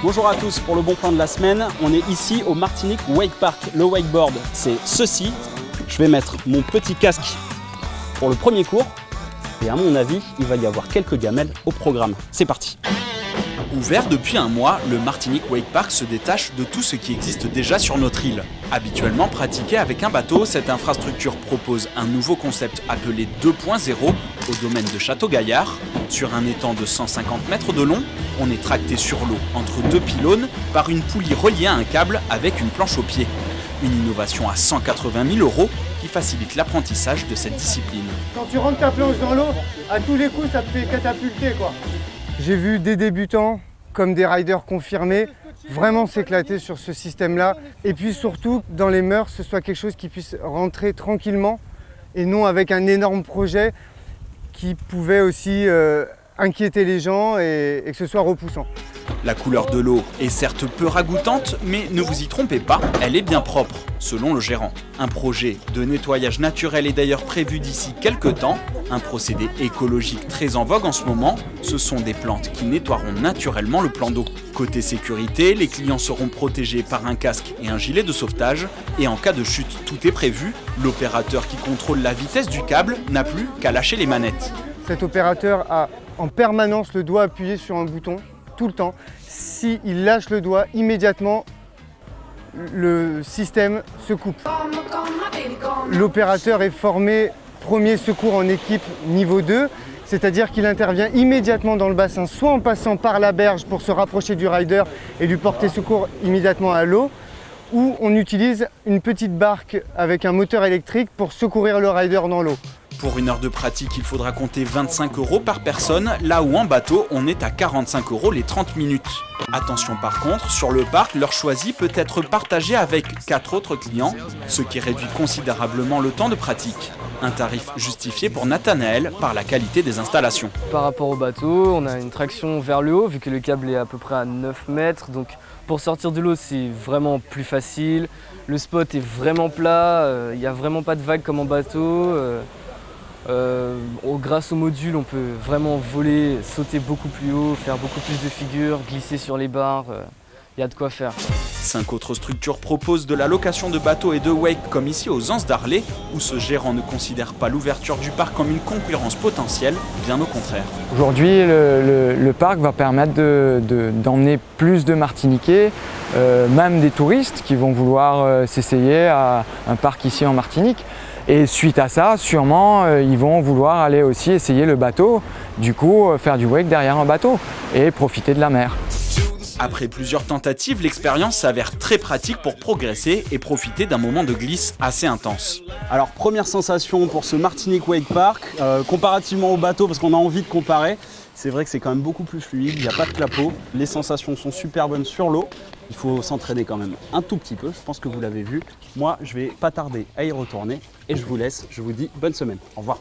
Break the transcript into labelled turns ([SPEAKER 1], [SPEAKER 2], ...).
[SPEAKER 1] Bonjour à tous, pour le bon plan de la semaine, on est ici au Martinique Wake Park. Le wakeboard, c'est ceci. Je vais mettre mon petit casque pour le premier cours. Et à mon avis, il va y avoir quelques gamelles au programme. C'est parti. Ouvert depuis un mois, le Martinique Wake Park se détache de tout ce qui existe déjà sur notre île. Habituellement pratiquée avec un bateau, cette infrastructure propose un nouveau concept appelé 2.0 au domaine de Château-Gaillard. Sur un étang de 150 mètres de long, on est tracté sur l'eau entre deux pylônes par une poulie reliée à un câble avec une planche au pied. Une innovation à 180 000 € qui facilite l'apprentissage de cette discipline.
[SPEAKER 2] Quand tu rentres ta planche dans l'eau, à tous les coups, ça te fait catapulter, quoi. J'ai vu des débutants comme des riders confirmés vraiment s'éclater sur ce système-là. Et puis surtout, dans les mœurs, ce soit quelque chose qui puisse rentrer tranquillement et non avec un énorme projet qui pouvait aussi inquiéter les gens et que ce soit repoussant.
[SPEAKER 1] La couleur de l'eau est certes peu ragoûtante, mais ne vous y trompez pas, elle est bien propre, selon le gérant. Un projet de nettoyage naturel est d'ailleurs prévu d'ici quelques temps. Un procédé écologique très en vogue en ce moment. Ce sont des plantes qui nettoieront naturellement le plan d'eau. Côté sécurité, les clients seront protégés par un casque et un gilet de sauvetage. Et en cas de chute, tout est prévu. L'opérateur qui contrôle la vitesse du câble n'a plus qu'à lâcher les manettes.
[SPEAKER 2] Cet opérateur a en permanence le doigt appuyé sur un bouton, tout le temps. S'il lâche le doigt, immédiatement, le système se coupe. L'opérateur est formé premier secours en équipe niveau 2, c'est-à-dire qu'il intervient immédiatement dans le bassin, soit en passant par la berge pour se rapprocher du rider et lui porter secours immédiatement à l'eau, ou on utilise une petite barque avec un moteur électrique pour secourir le rider dans l'eau.
[SPEAKER 1] Pour une heure de pratique, il faudra compter 25 € par personne, là où en bateau, on est à 45 € les 30 minutes. Attention par contre, sur le parc, l'heure choisie peut être partagée avec 4 autres clients, ce qui réduit considérablement le temps de pratique. Un tarif justifié pour Nathanaël par la qualité des installations.
[SPEAKER 3] Par rapport au bateau, on a une traction vers le haut, vu que le câble est à peu près à 9 mètres. Donc pour sortir de l'eau, c'est vraiment plus facile. Le spot est vraiment plat, il n'y a vraiment pas de vagues comme en bateau. Grâce au module, on peut vraiment voler, sauter beaucoup plus haut, faire beaucoup plus de figures, glisser sur les barres, il y a de quoi faire.
[SPEAKER 1] 5 autres structures proposent de la location de bateaux et de wake, comme ici aux Anses d'Arlé, où ce gérant ne considère pas l'ouverture du parc comme une concurrence potentielle, bien au contraire.
[SPEAKER 4] Aujourd'hui, le parc va permettre d'emmener plus de Martiniquais, même des touristes qui vont vouloir s'essayer à un parc ici en Martinique. Et suite à ça, sûrement, ils vont vouloir aller aussi essayer le bateau, du coup faire du wake derrière un bateau et profiter de la mer.
[SPEAKER 1] Après plusieurs tentatives, l'expérience s'avère très pratique pour progresser et profiter d'un moment de glisse assez intense. Alors première sensation pour ce Martinique Wake Park, comparativement au bateau, parce qu'on a envie de comparer, c'est vrai que c'est quand même beaucoup plus fluide, il n'y a pas de clapot, les sensations sont super bonnes sur l'eau. Il faut s'entraîner quand même un tout petit peu, je pense que vous l'avez vu. Moi, je vais pas tarder à y retourner et je vous laisse, je vous dis bonne semaine. Au revoir.